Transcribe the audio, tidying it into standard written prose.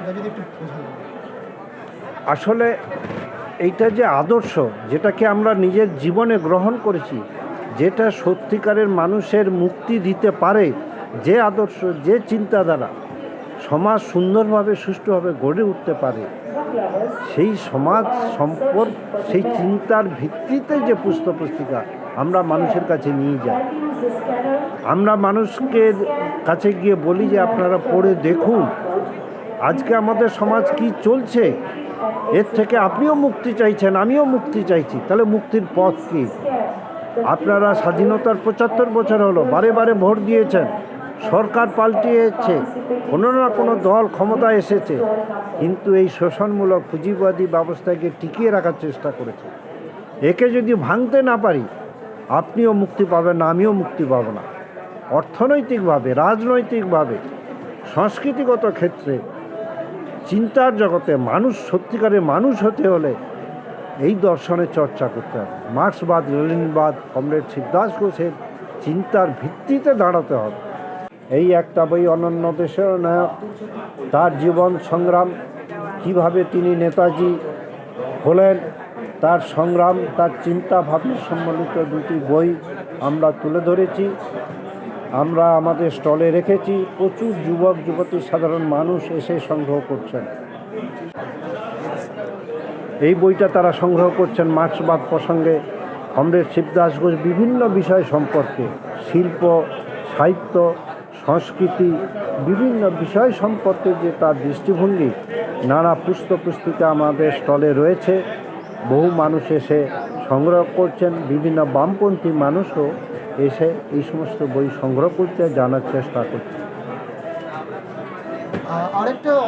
এটা যদি একটু বোঝান। আসলে এইটা যে আদর্শ, যেটাকে আমরা নিজের জীবনে গ্রহণ করেছি, যেটা সত্যিকারের মানুষের মুক্তি দিতে পারে, যে আদর্শ, যে চিন্তাধারা সমাজ সুন্দরভাবে সুষ্ঠুভাবে গড়ে উঠতে পারে, সেই সমাজ সম্পর্ক, সেই চিন্তার ভিত্তিতে যে পুস্তক-পুস্তিকা আমরা মানুষের কাছে নিয়ে যাই, আমরা মানুষকে কাছে গিয়ে বলি যে আপনারা পড়ে দেখুন আজকে আমাদের সমাজ কি চলছে, এর থেকে আপনিও মুক্তি চাইছেন, আমিও মুক্তি চাইছি, তাহলে মুক্তির পথ কী? আপনারা স্বাধীনতার ৭৫ বছর হলো, বারে বারে ভোট দিয়েছেন, সরকার পাল্টিয়েছে, কোনো না কোনো দল ক্ষমতায় এসেছে, কিন্তু এই শোষণমূলক পুঁজিবাদী ব্যবস্থাকে টিকিয়ে রাখার চেষ্টা করেছে। একে যদি ভাঙতে না পারি, আপনিও মুক্তি পাবেন না, আমিও মুক্তি পাবো না। অর্থনৈতিকভাবে, রাজনৈতিকভাবে, সংস্কৃতিগত ক্ষেত্রে, চিন্তার জগতে মানুষ সত্যিকারের মানুষ হতে হলে এই দর্শনের চর্চা করতে হবে। মার্ক্সবাদ, লেনিনবাদ, কমরেড শিবদাস ঘোষের চিন্তার ভিত্তিতে দাঁড়াতে হবে। এই একটা বই অনন্য দেশের নায়ক, তার জীবন সংগ্রাম, কিভাবে তিনি নেতাজি হলেন, তার সংগ্রাম, তার চিন্তা ভাবনা সম্বলিত দুটি বই আমরা তুলে ধরেছি, আমরা আমাদের স্টলে রেখেছি। প্রচুর যুবক যুবতী, সাধারণ মানুষ এসে সংগ্রহ করছেন। এই বইটা তারা সংগ্রহ করছেন মার্ক্সবাদ প্রসঙ্গে, কমরেড শিবদাস ঘোষ বিভিন্ন বিষয় সম্পর্কে, শিল্প, সাহিত্য, সংস্কৃতি, বিভিন্ন বিষয় সম্পর্কে যে তার দৃষ্টিভঙ্গি, নানা পুস্তক-পুস্তিকা আমাদের স্টলে রয়েছে। বহু মানুষ এসে সংগ্রহ করছেন, বিভিন্ন বামপন্থী মানুষও এসে এই সমস্ত বই সংগ্রহ করতে, জানার চেষ্টা করছে। আরেকটা